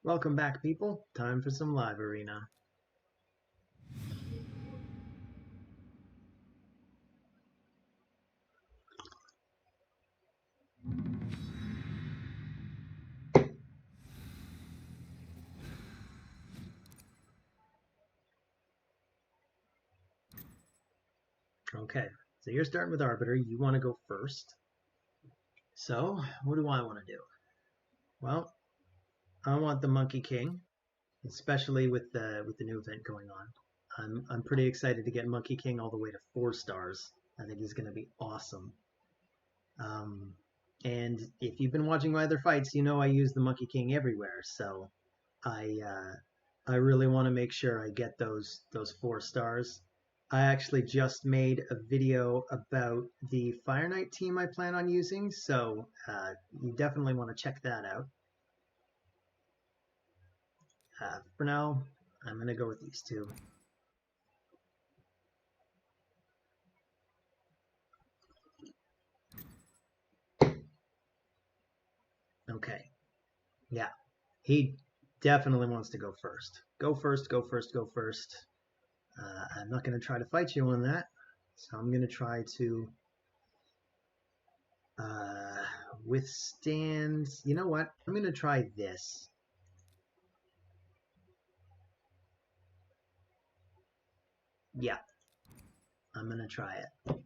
Welcome back, people. Time for some live arena. Okay, so you're starting with Arbiter. You want to go first. So, what do I want to do? Well, I want the Monkey King, especially with the new event going on. I'm pretty excited to get Monkey King all the way to 4 stars. I think he's going to be awesome. And if you've been watching my other fights, you know I use the Monkey King everywhere. So I really want to make sure I get those 4 stars. I actually just made a video about the Fire Knight team I plan on using, so you definitely want to check that out. For now, I'm going to go with these two. Okay. Yeah. He definitely wants to go first. Go first, go first, go first. I'm not going to try to fight you on that, so I'm going to try to withstand. You know what? I'm going to try this. Yeah, I'm going to try it.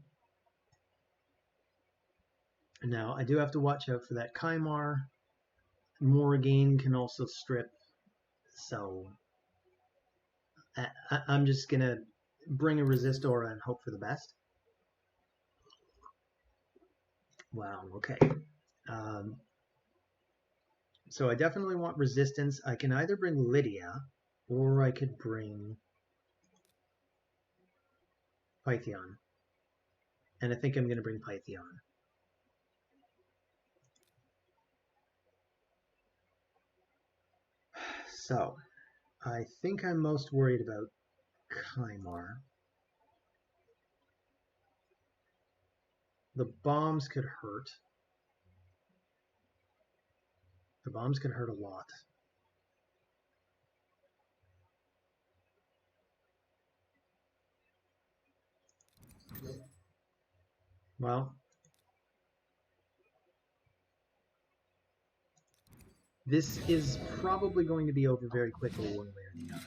Now, I do have to watch out for that Kymar. Morrigan can also strip, so I'm just going to bring a resist aura and hope for the best. Wow, okay. So I definitely want resistance. I can either bring Lydia, or I could bring Pythion. And I think I'm going to bring Pythion. So, I think I'm most worried about Kymar. The bombs could hurt. The bombs could hurt a lot. Well, this is probably going to be over very quickly one way or the other.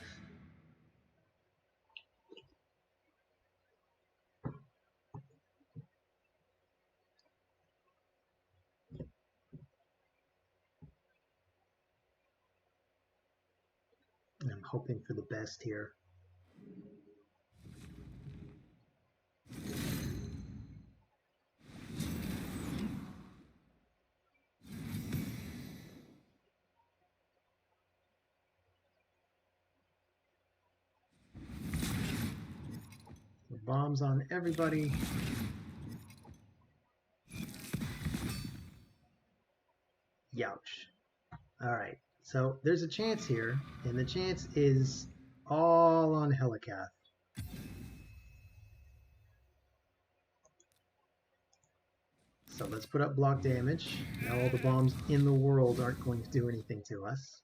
I'm hoping for the best here. The bombs on everybody. Youch. Alright, so there's a chance here, and the chance is all on Helikath. So let's put up block damage. Now all the bombs in the world aren't going to do anything to us.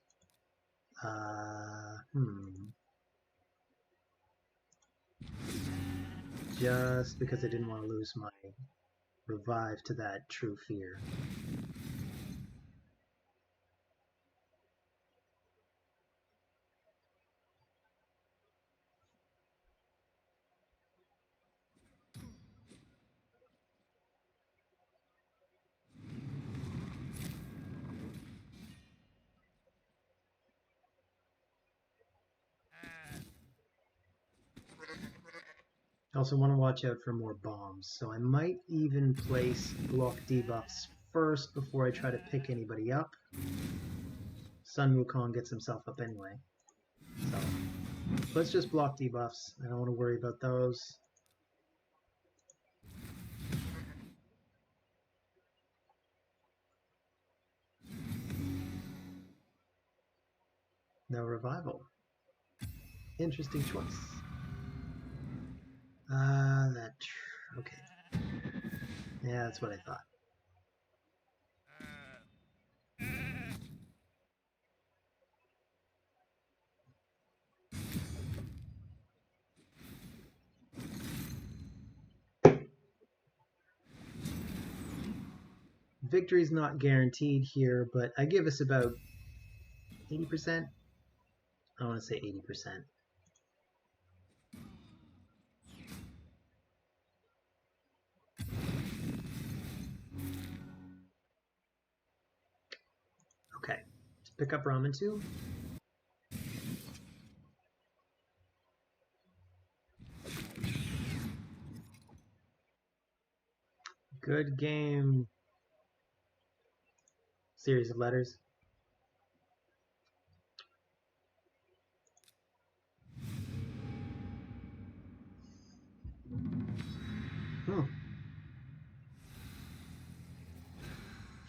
Just because I didn't want to lose my revive to that true fear. I also want to watch out for more bombs, so I might even place block debuffs first before I try to pick anybody up. Sun Wukong gets himself up anyway. So let's just block debuffs. I don't want to worry about those. No revival. Interesting choice. Okay. Yeah, that's what I thought. victory's not guaranteed here, but I give us about 80%. I want to say 80%. Okay, let's pick up Ramen 2. Good game. Series of letters.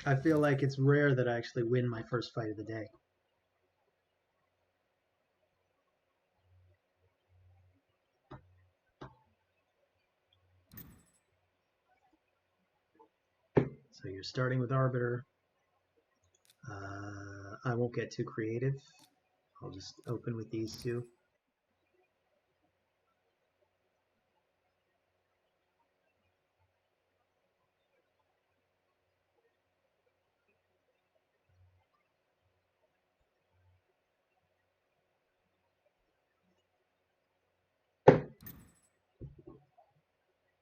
I feel like it's rare that I actually win my first fight of the day. So you're starting with Arbiter. I won't get too creative. I'll just open with these two.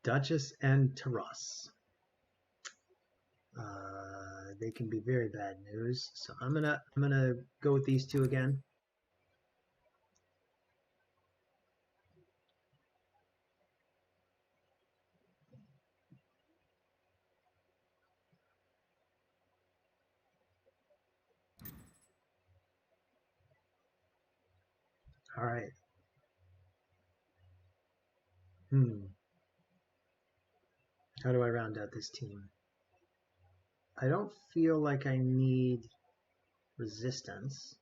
Duchess and Taras. They can be very bad news. So I'm gonna go with these two again. All right. How do I round out this team? I don't feel like I need resistance.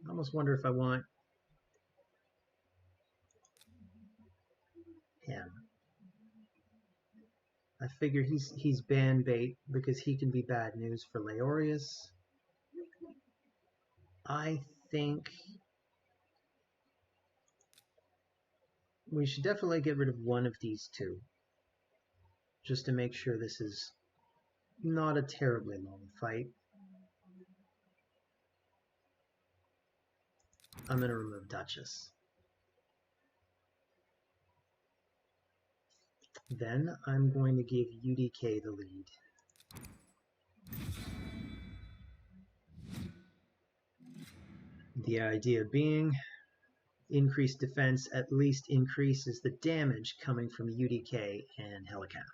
I almost wonder if I want him. I figure he's ban bait because he can be bad news for Leorius. I think we should definitely get rid of one of these two, just to make sure this is not a terribly long fight. I'm going to remove Duchess. Then I'm going to give UDK the lead. The idea being, increased defense at least increases the damage coming from UDK and Helicath.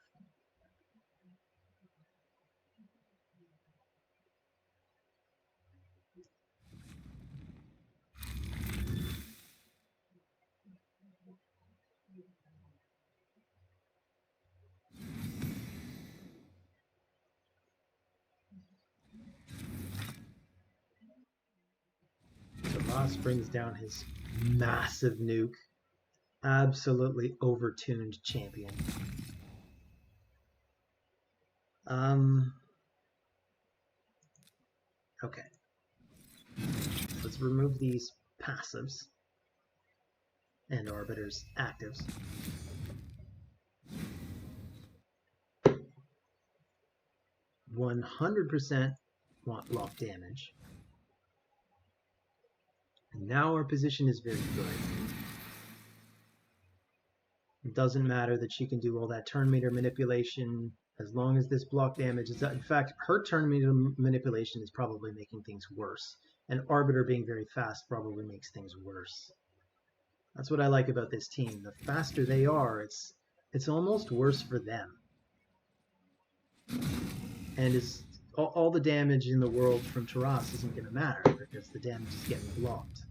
Ross brings down his massive nuke. Absolutely overtuned champion. Okay. Let's remove these passives and Arbiter's actives. %100% want block damage. And now our position is very good. It doesn't matter that she can do all that turn meter manipulation as long as this block damage is... In fact, her turn meter manipulation is probably making things worse. And Arbiter being very fast probably makes things worse. That's what I like about this team. The faster they are, it's almost worse for them. And it's, all the damage in the world from Taras isn't going to matter because the damage is getting blocked.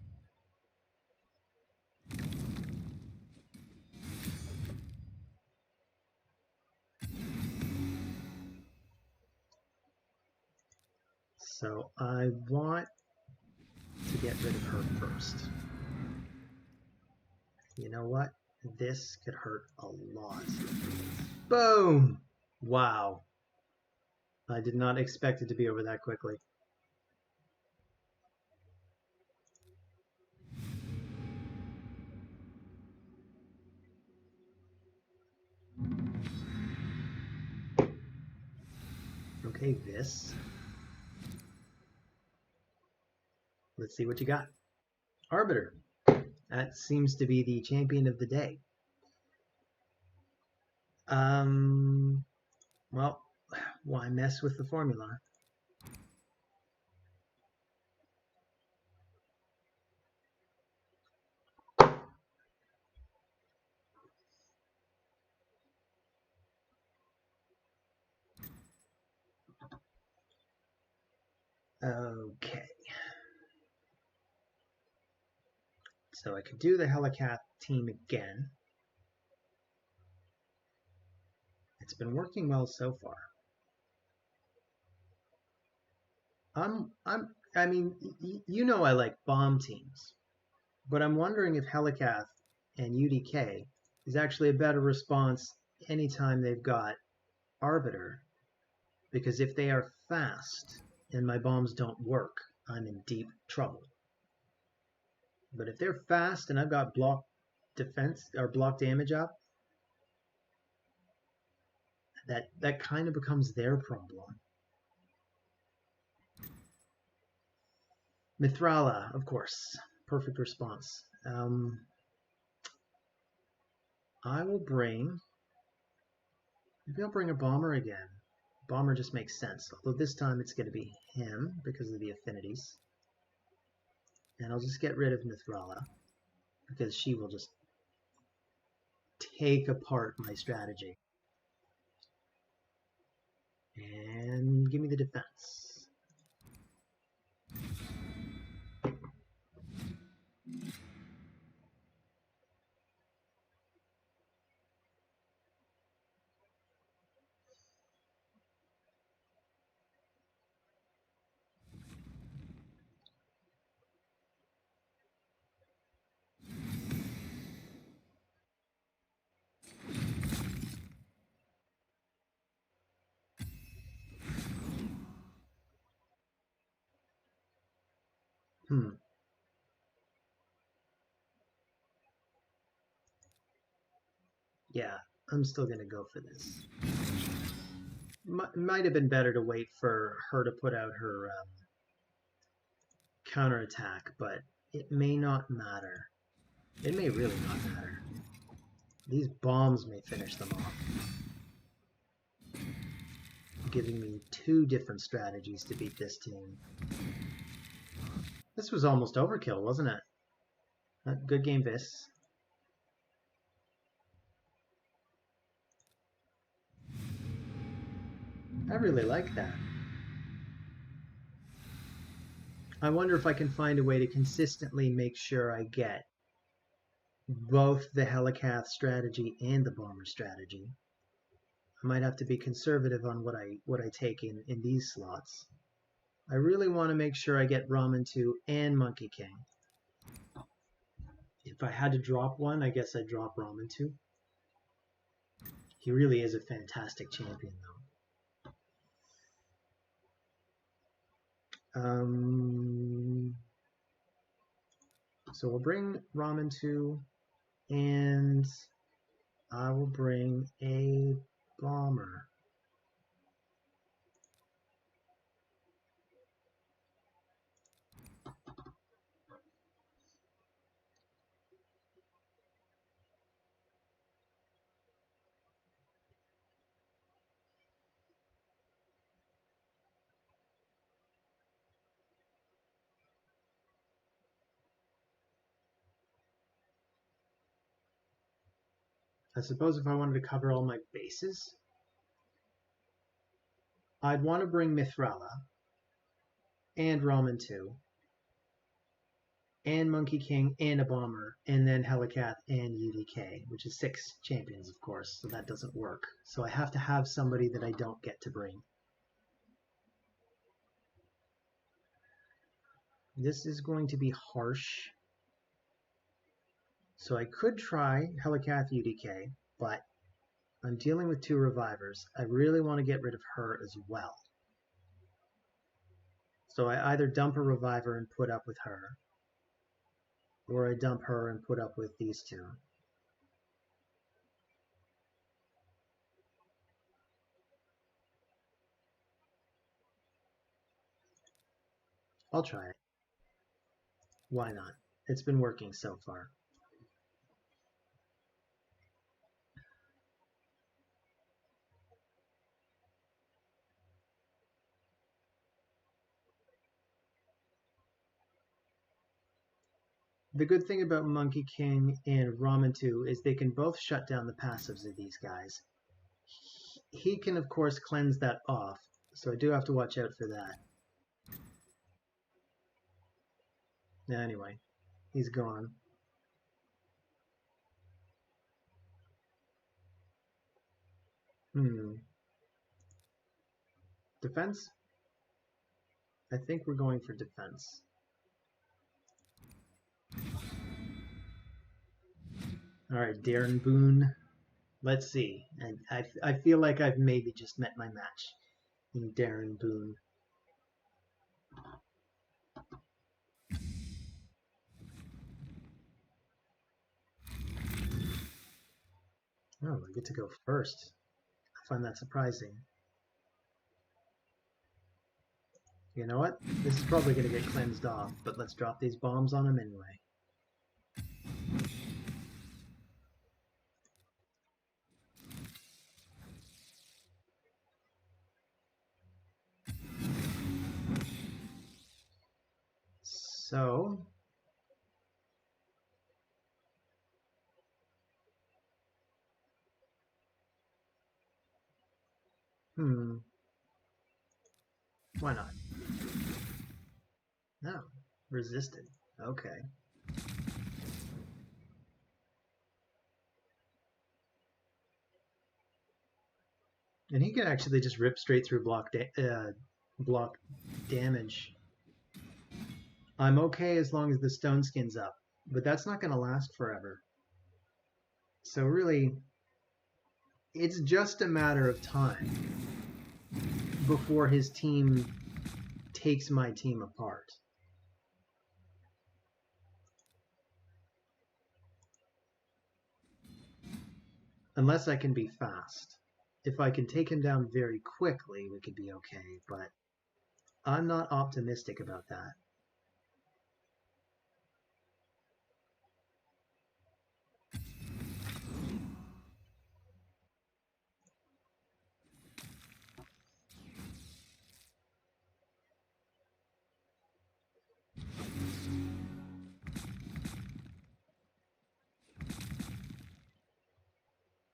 So I want to get rid of her first. You know what? This could hurt a lot. Boom! Wow. I did not expect it to be over that quickly. Okay, this. Let's see what you got. Arbiter. That seems to be the champion of the day. Well, why mess with the formula? Okay. So I could do the Helicath team again. It's been working well so far. I mean, you know I like bomb teams, but I'm wondering if Helicath and UDK is actually a better response anytime they've got Arbiter, because if they are fast and my bombs don't work, I'm in deep trouble. But if they're fast and I've got block defense or block damage up, that kind of becomes their problem. Mithrala, of course. Perfect response. I will bring... Maybe I'll bring a bomber again. Bomber just makes sense. Although this time it's going to be him because of the affinities. And I'll just get rid of Mithrala because she will just take apart my strategy. And give me the defense. Yeah, I'm still going to go for this. Might have been better to wait for her to put out her counterattack, but it may not matter. It may really not matter. These bombs may finish them off, giving me two different strategies to beat this team. This was almost overkill, wasn't it? Good game, Vis. I really like that. I wonder if I can find a way to consistently make sure I get both the Helicath strategy and the bomber strategy. I might have to be conservative on what I take in these slots. I really want to make sure I get Ramen 2 and Monkey King. If I had to drop one, I guess I'd drop Ramen 2. He really is a fantastic champion, though. So we'll bring Ramen 2, and I will bring a bomber. I suppose if I wanted to cover all my bases, I'd want to bring Mithrala and Ramen 2 and Monkey King and a bomber, and then Helicath and UDK, which is 6 champions, of course, so that doesn't work. So I have to have somebody that I don't get to bring. This is going to be harsh. So I could try Helicath UDK, but I'm dealing with 2 revivers. I really want to get rid of her as well. So I either dump a reviver and put up with her, or I dump her and put up with these 2. I'll try it. Why not? It's been working so far. The good thing about Monkey King and Ramen 2 is they can both shut down the passives of these guys. He can, of course, cleanse that off, so I do have to watch out for that. Anyway, he's gone. Defense? I think we're going for defense. Alright, Darren Boone. Let's see. And I feel like I've maybe just met my match in Darren Boone. Oh, I get to go first. I find that surprising. You know what? This is probably going to get cleansed off, but let's drop these bombs on him anyway. So... Why not? No. Resisted. Okay. And he can actually just rip straight through block damage. I'm okay as long as the stone skin's up, but that's not going to last forever. So really, it's just a matter of time before his team takes my team apart. Unless I can be fast. If I can take him down very quickly, we could be okay, but I'm not optimistic about that.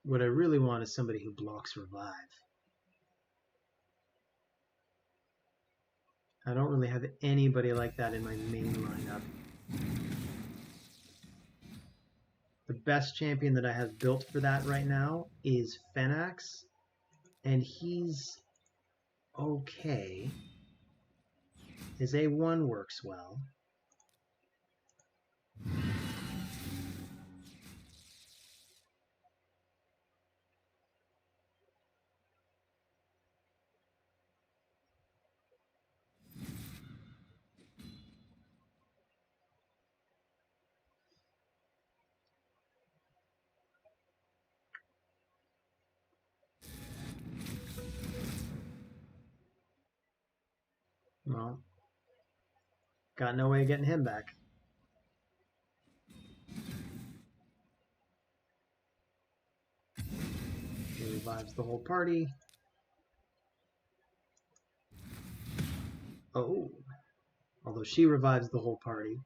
What I really want is somebody who blocks revive. I don't really have anybody like that in my main lineup. The best champion that I have built for that right now is Fenax, and he's okay. His A1 works well. Well, got no way of getting him back. He revives the whole party. Oh, although she revives the whole party.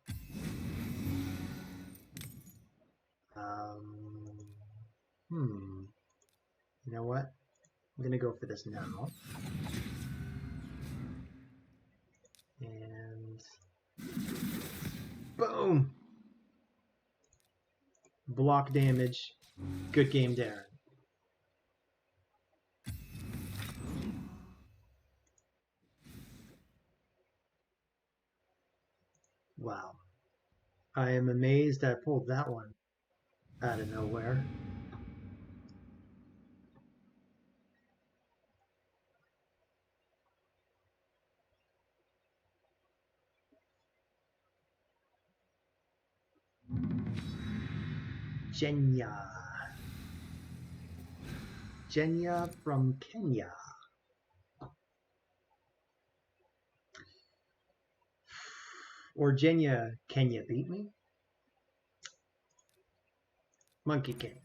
You know what? I'm gonna go for this now. And boom! Block damage. Good game, Darren. Wow. I am amazed I pulled that one out of nowhere. Jenya from Kenya. Orgenia, can you beat me? Monkey King.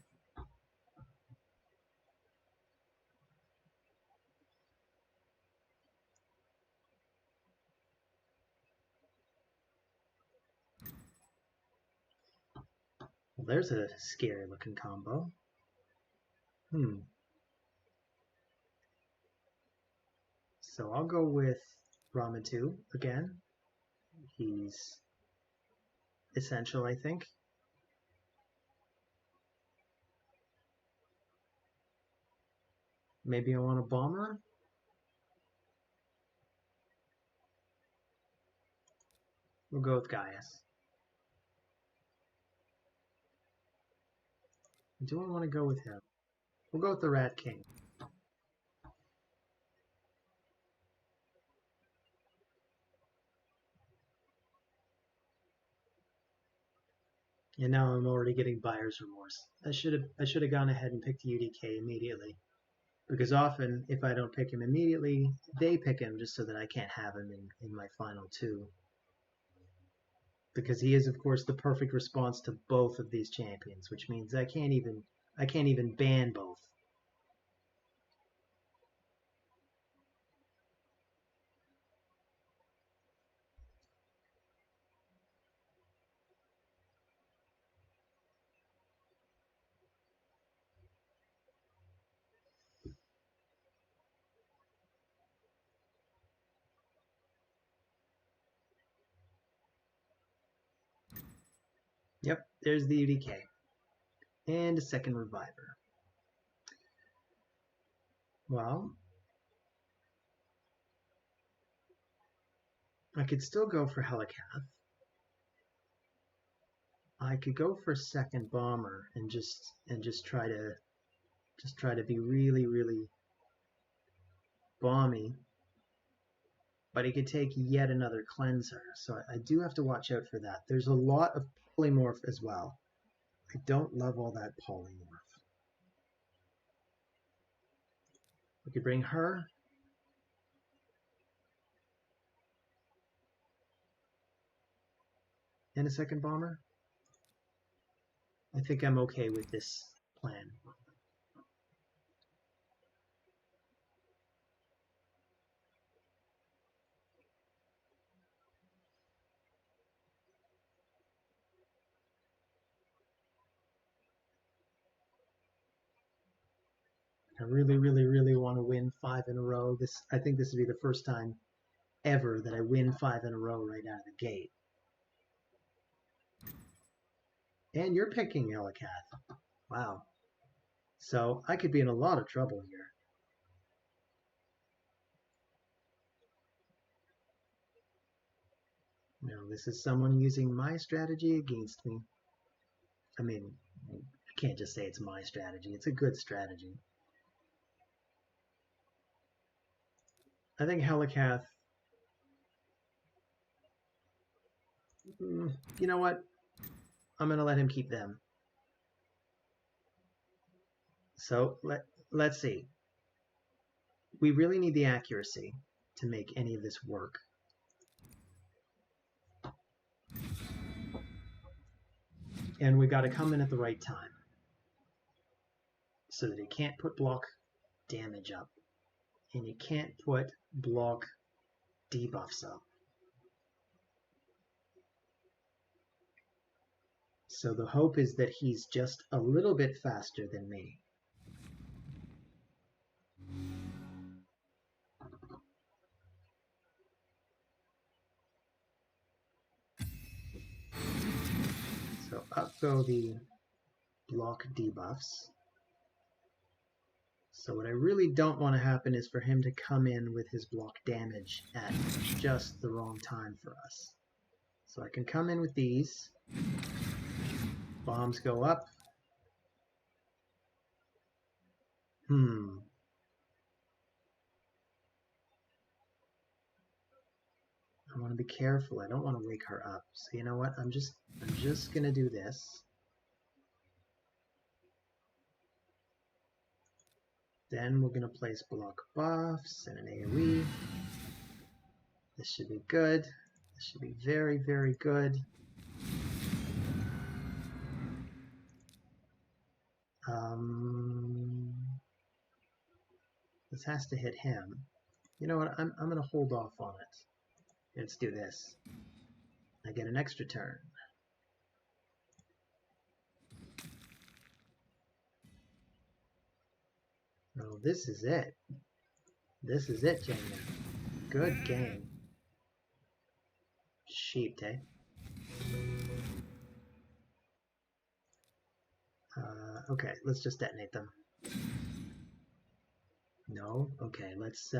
Well, there's a scary looking combo. So I'll go with Ramatu again. He's essential, I think. Maybe I want a bomber. We'll go with Gaius. Do I want to go with him? We'll go with the Rat King. And now I'm already getting buyer's remorse. I should have gone ahead and picked UDK immediately. Because often, if I don't pick him immediately, they pick him just so that I can't have him in my final two. Because he is, of course, the perfect response to both of these champions, which means I can't even ban both. Yep, there's the UDK. And a second reviver. Well, I could still go for Helicath. I could go for second bomber and just try to be really, really bomby. But he could take yet another cleanser, so I do have to watch out for that. There's a lot of polymorph as well. I don't love all that polymorph. We could bring her. And a second bomber. I think I'm okay with this plan. I really, really, really want to win 5 in a row. I think this would be the first time ever that I win 5 in a row right out of the gate. And you're picking Helicath. Wow. So I could be in a lot of trouble here. Now, this is someone using my strategy against me. I mean, I can't just say it's my strategy. It's a good strategy. I think Helicath... You know what? I'm going to let him keep them. So, let's see. We really need the accuracy to make any of this work. And we got to come in at the right time so that he can't put block damage up and you can't put block debuffs up. So the hope is that he's just a little bit faster than me. So up go the block debuffs. So what I really don't want to happen is for him to come in with his block damage at just the wrong time for us. So I can come in with these. Bombs go up. I want to be careful. I don't want to wake her up. So you know what? I'm just gonna do this. Then we're gonna place block buffs and an AoE. This should be good. This should be very, very good. This has to hit him. You know what? I'm going to hold off on it. Let's do this. I get an extra turn. Oh, this is it. This is it, Jenya. Good game. Sheep, eh? Okay, let's just detonate them. No? Okay, let's,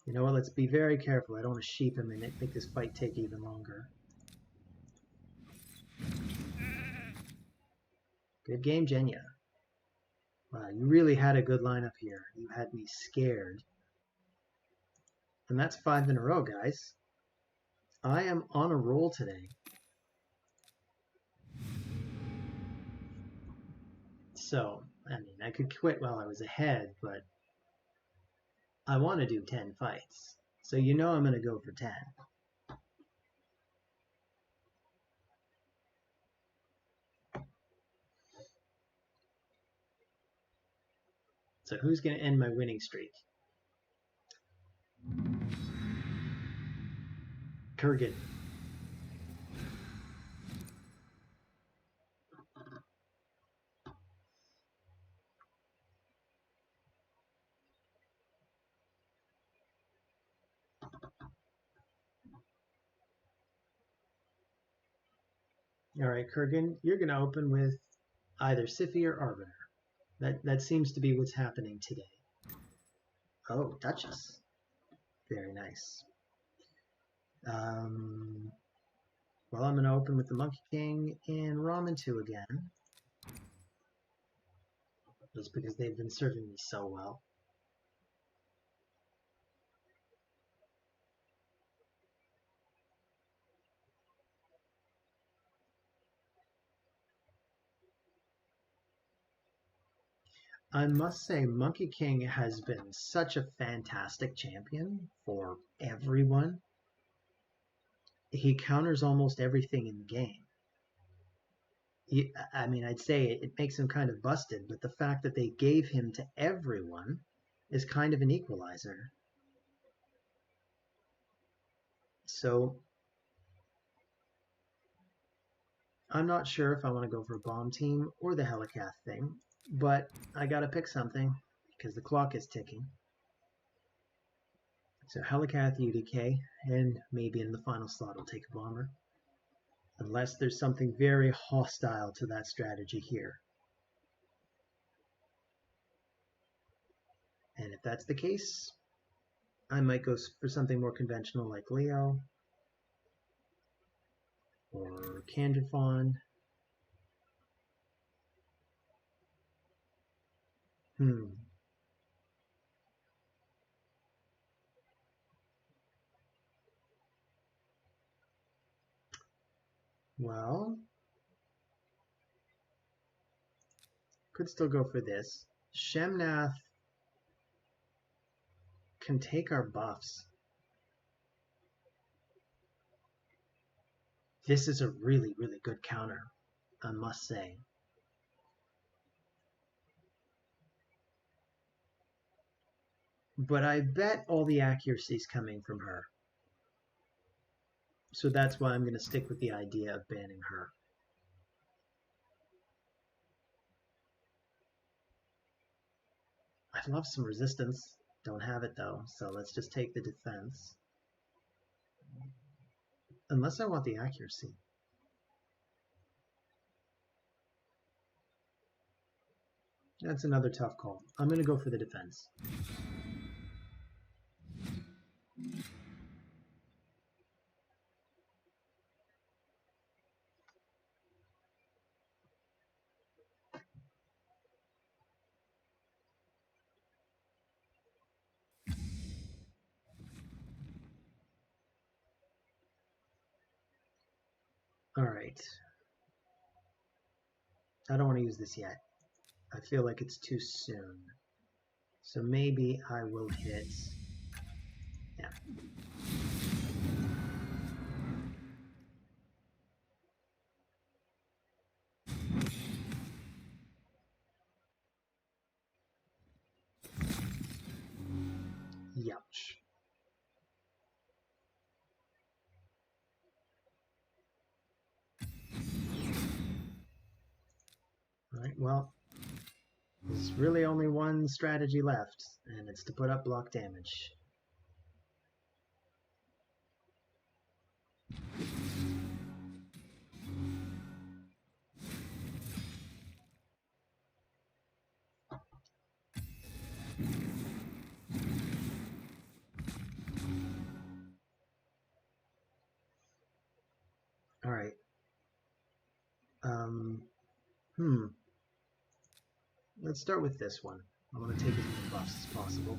you know what, let's be very careful. I don't want to sheep him and make this fight take even longer. Good game, Jenya. Wow, you really had a good lineup here. You had me scared. And that's 5 in a row, guys. I am on a roll today. So, I mean, I could quit while I was ahead, but I want to do 10 fights. So you know I'm going to go for 10. So who's going to end my winning streak? Kurgan. All right, Kurgan, you're going to open with either Siphi or Arbiter. That seems to be what's happening today. Oh, Duchess. Very nice. Well, I'm going to open with the Monkey King and Ramen 2 again. Just because they've been serving me so well. I must say, Monkey King has been such a fantastic champion for everyone. He counters almost everything in the game. I mean, I'd say it makes him kind of busted, but the fact that they gave him to everyone is kind of an equalizer. So, I'm not sure if I want to go for a bomb team or the Helicath thing, but I gotta pick something because the clock is ticking. So Helicath, UDK, and maybe in the final slot I'll take a bomber. Unless there's something very hostile to that strategy here. And if that's the case, I might go for something more conventional like Leo or Candrafon. Well, could still go for this. Shemnath can take our buffs. This is a really, really good counter, I must say. But I bet all the accuracy is coming from her. So that's why I'm going to stick with the idea of banning her. I'd love some resistance. Don't have it though, so let's just take the defense. Unless I want the accuracy. That's another tough call. I'm going to go for the defense. All right. I don't want to use this yet. I feel like it's too soon. So maybe I will hit... Yeah. Youch. Alright, well, there's really only one strategy left, and it's to put up block damage. Alright. Let's start with this one. I want to take as many buffs as possible.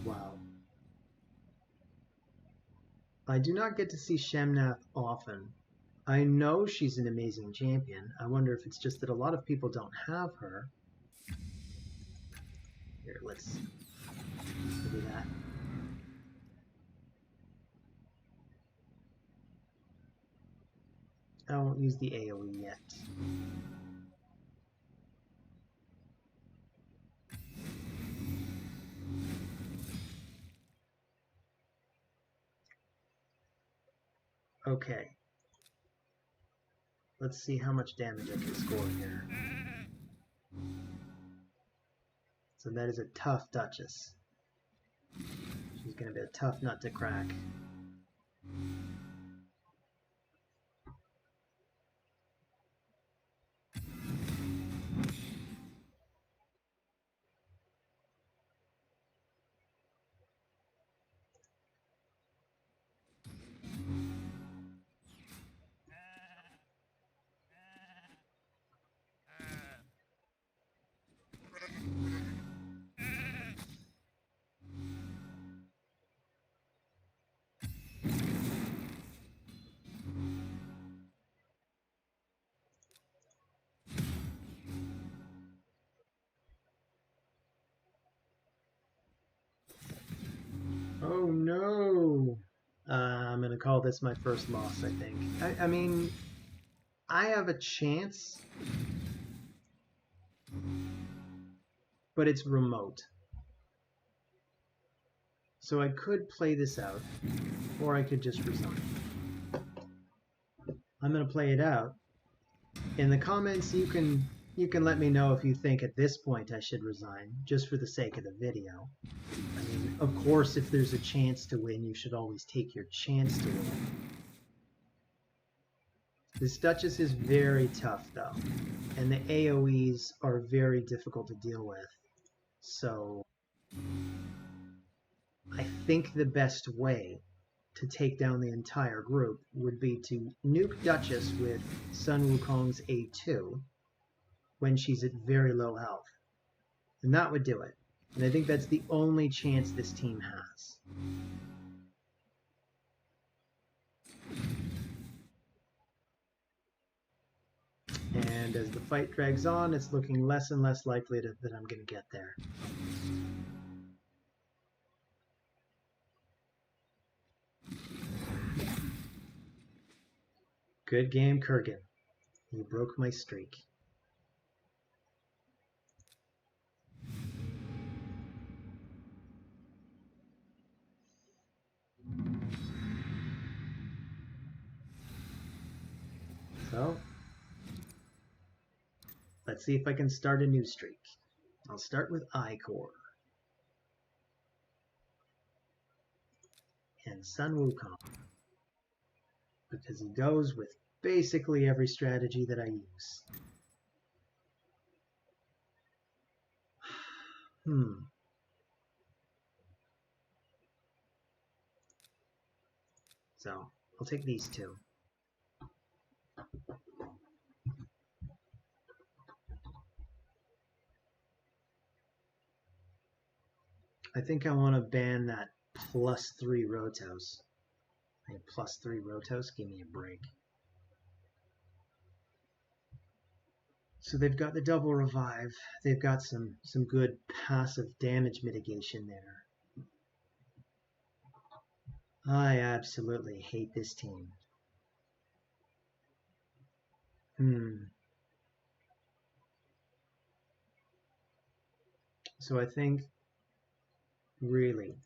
Wow. I do not get to see Shemnath often. I know she's an amazing champion. I wonder if it's just that a lot of people don't have her. Here, let's do that. I won't use the AoE yet. Okay. Let's see how much damage I can score here. So that is a tough Duchess. She's going to be a tough nut to crack. Oh no! I'm going to call this my first loss, I think. I mean, I have a chance, but it's remote. So I could play this out, or I could just resign. I'm going to play it out. In the comments, you can let me know if you think at this point I should resign, just for the sake of the video. I mean, of course, if there's a chance to win, you should always take your chance to win. This Duchess is very tough, though, and the AoEs are very difficult to deal with. So I think the best way to take down the entire group would be to nuke Duchess with Sun Wukong's A2 when she's at very low health. And that would do it. And I think that's the only chance this team has. And as the fight drags on, it's looking less and less likely that I'm going to get there. Good game, Kurgan. You broke my streak. So, let's see if I can start a new streak. I'll start with I-Core. And Sun Wukong. Because he goes with basically every strategy that I use. So, I'll take these two. I think I want to ban that +3 Rotos. I have +3 Rotos, give me a break. So they've got the double revive. They've got some good passive damage mitigation there. I absolutely hate this team. So I think, really,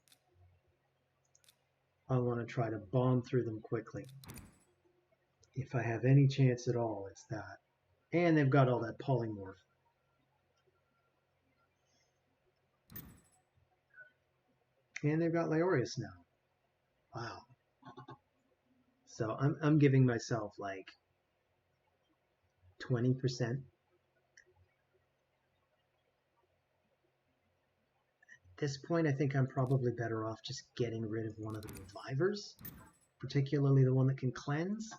I want to try to bomb through them quickly. If I have any chance at all, it's that. And they've got all that polymorph. And they've got Leorius now. Wow. So I'm giving myself like 20%. At this point, I think I'm probably better off just getting rid of one of the revivers, particularly the one that can cleanse.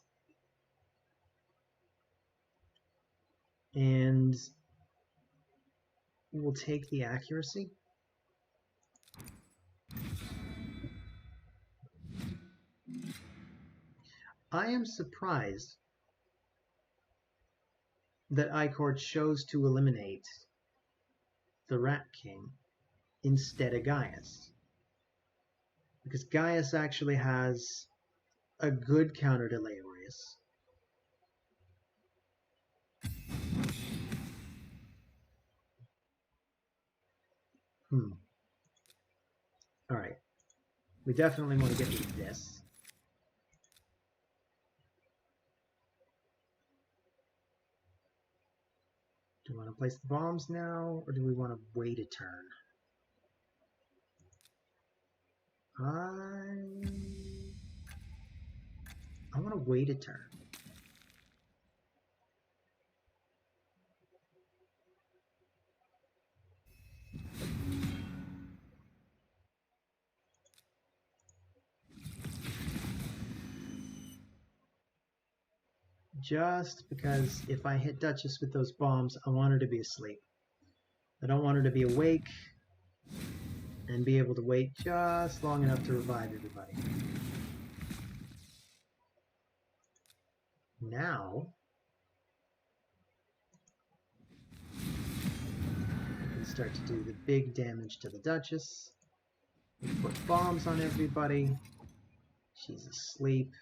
And we'll take the accuracy. I am surprised that Icor chose to eliminate the Rat King instead of Gaius. Because Gaius actually has a good counter to Leorius. Alright. We definitely want to get rid of this. Do we want to place the bombs now, or do we want to wait a turn? I want to wait a turn. Just because if I hit Duchess with those bombs, I want her to be asleep. I don't want her to be awake and be able to wait just long enough to revive everybody. Now, I can start to do the big damage to the Duchess. We put bombs on everybody. She's asleep.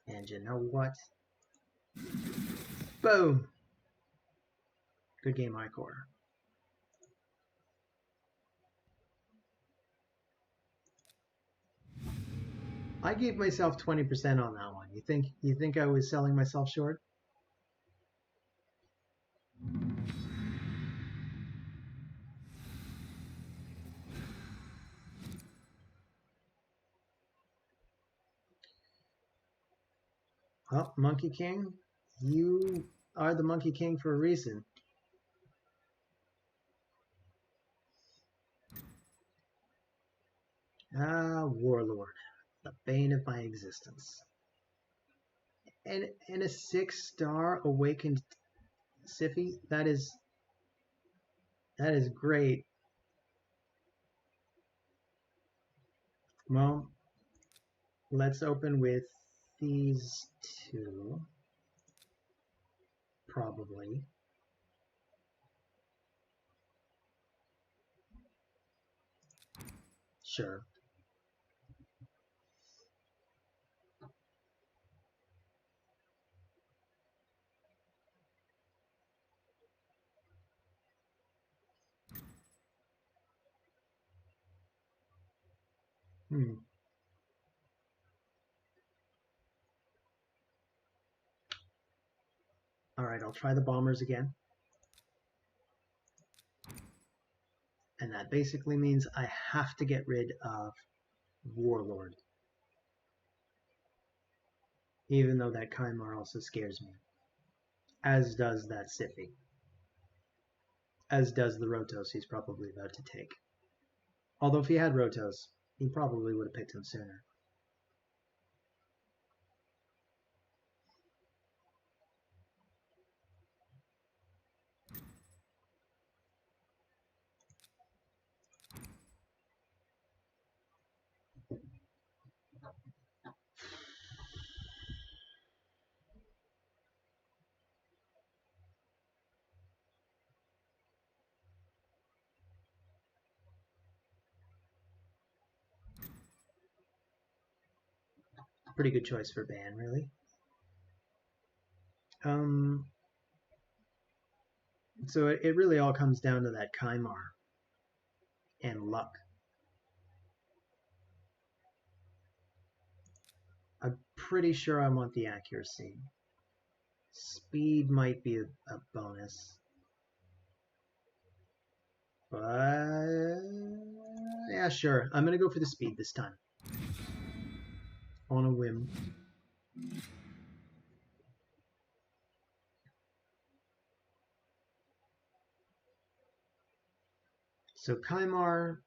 And you know what? Boom! Good game, Icor. I gave myself 20% on that one. You think I was selling myself short? Well, Monkey King, you are the Monkey King for a reason. Warlord, the bane of my existence. And a 6-star awakened Siffy, that is great. Well, let's open with these two, probably. Sure. Alright, I'll try the bombers again. And that basically means I have to get rid of Warlord. Even though that Kymar also scares me. As does that Siffy. As does the Rotos he's probably about to take. Although if he had Rotos, he probably would have picked him sooner. Pretty good choice for ban, really. So it really all comes down to that Kymar and luck. I'm pretty sure I want the accuracy. Speed might be a bonus. But yeah, sure. I'm going to go for the speed this time. On a whim. So Kymar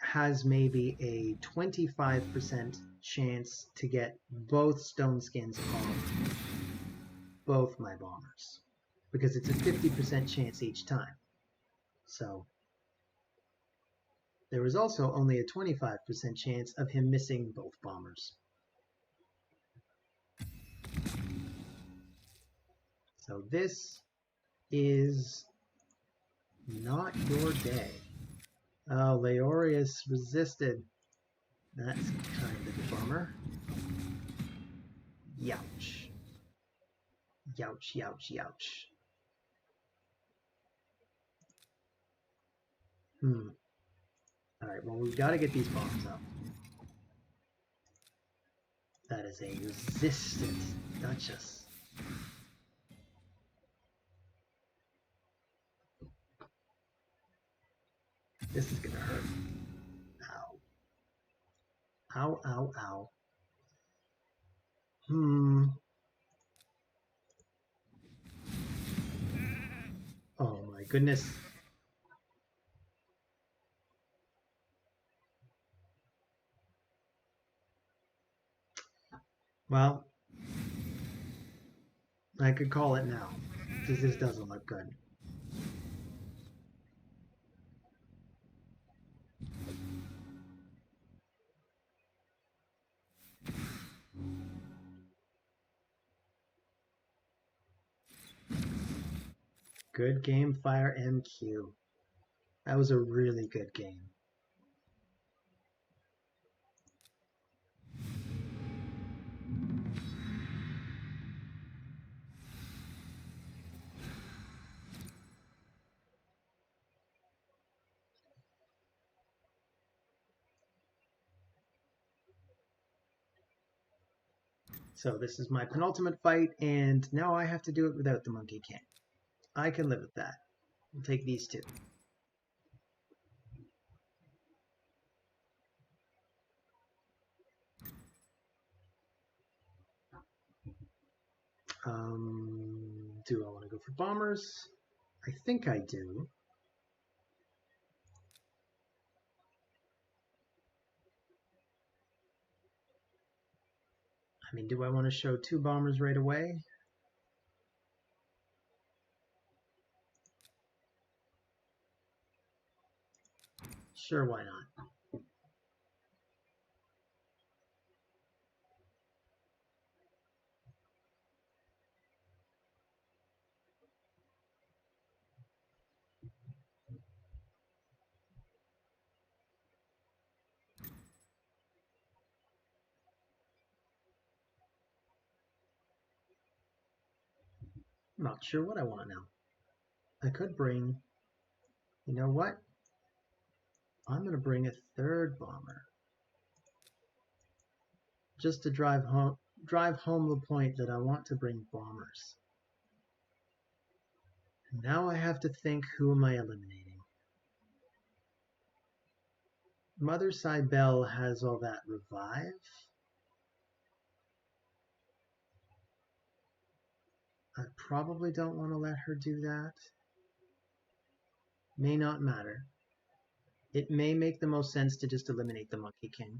has maybe a 25% chance to get both stone skins off both my bombers. Because it's a 50% chance each time. So there was also only a 25% chance of him missing both bombers. So this is not your day. Oh, Leorius resisted. That's kind of a bummer. Youch. Youch, youch, youch. Alright, well, we've got to get these bombs up. That is a resistant Duchess. This is gonna hurt. Ow. Ow, ow, ow. Oh my goodness. Well, I could call it now, because this doesn't look good. Good game, Fire MQ. That was a really good game. So this is my penultimate fight, and now I have to do it without the Monkey King. I can live with that. We'll take these two. Do I want to go for bombers? I think I do. I mean, do I want to show two bombers right away? Sure, why not? I'm not sure what I want now. I could bring... You know what? I'm going to bring a third bomber. Just to drive home the point that I want to bring bombers. Now I have to think, who am I eliminating? Mother Cybele has all that revive. I probably don't want to let her do that. May not matter. It may make the most sense to just eliminate the Monkey King.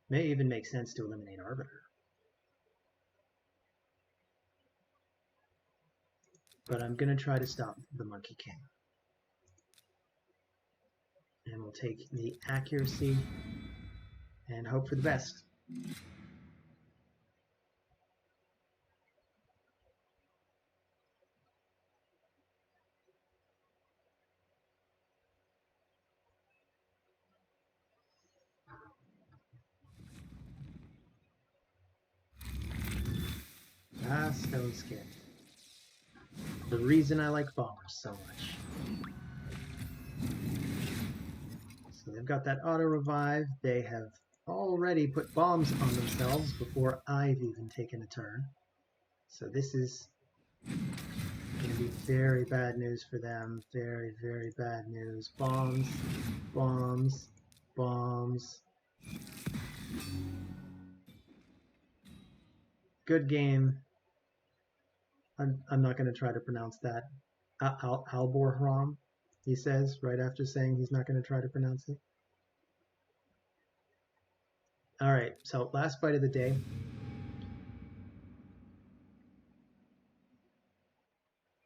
May even make sense to eliminate Arbiter. But I'm going to try to stop the Monkey King. And we'll take the accuracy and hope for the best. Stone Skin. The reason I like bombers so much. So they've got that auto revive. They have already put bombs on themselves before I've even taken a turn. So this is going to be very bad news for them. Very, very bad news. Bombs, bombs, bombs. Good game. I'm not going to try to pronounce that. Alborhram, he says, right after saying he's not going to try to pronounce it. All right, so last fight of the day.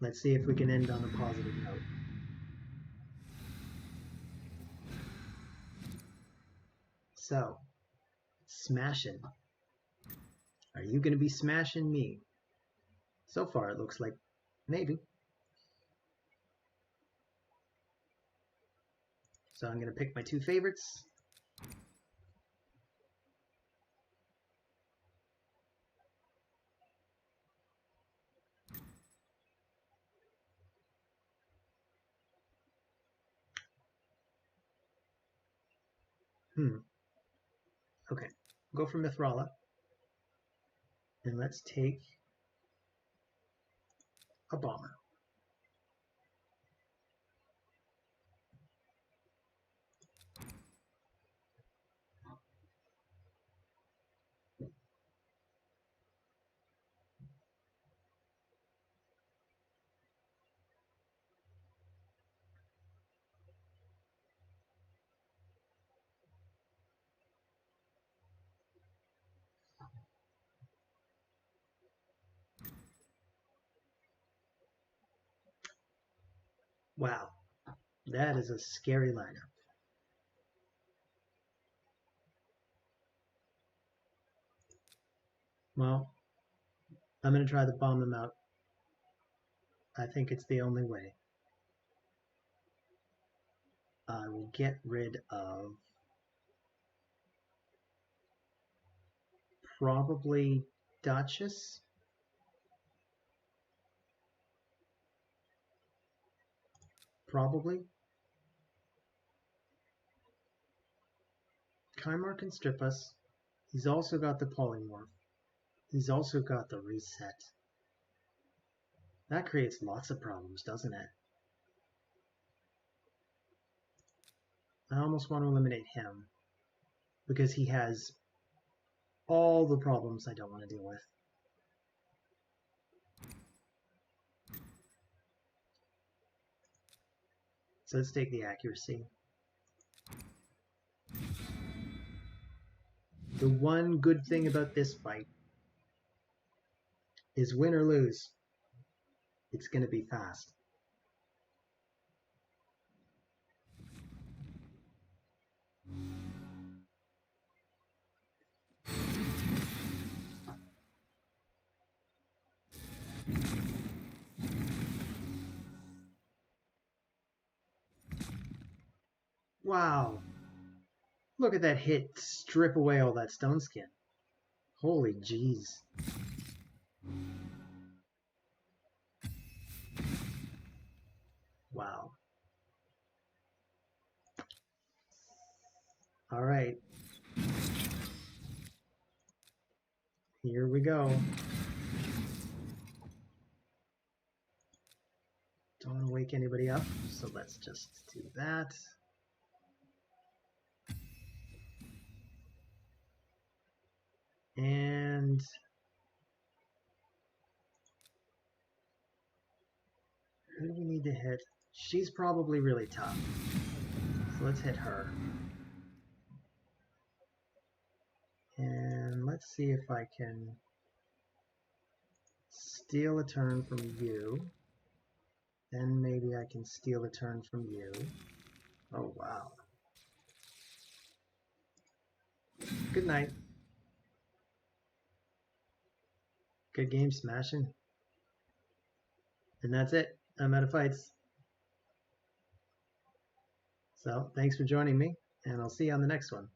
Let's see if we can end on a positive note. So, smashing. Are you going to be smashing me? So far, it looks like maybe. So I'm going to pick my two favorites. Okay, go for Mithrala. And let's take a bomber. Wow, that is a scary lineup. Well, I'm going to try to bomb them out. I think it's the only way. I will get rid of probably Duchess. Probably. Kymar can strip us. He's also got the polymorph. He's also got the reset. That creates lots of problems, doesn't it? I almost want to eliminate him because he has all the problems I don't want to deal with. So let's take the accuracy. The one good thing about this fight is win or lose, it's going to be fast. Wow. Look at that hit strip away all that stone skin. Holy jeez. Wow. All right. Here we go. Don't want to wake anybody up, so let's just do that. And who do we need to hit? She's probably really tough. So let's hit her. And let's see if I can steal a turn from you. Then maybe I can steal a turn from you. Oh, wow. Good night. Good game, smashing. And that's it. I'm out of fights. So, thanks for joining me, and I'll see you on the next one.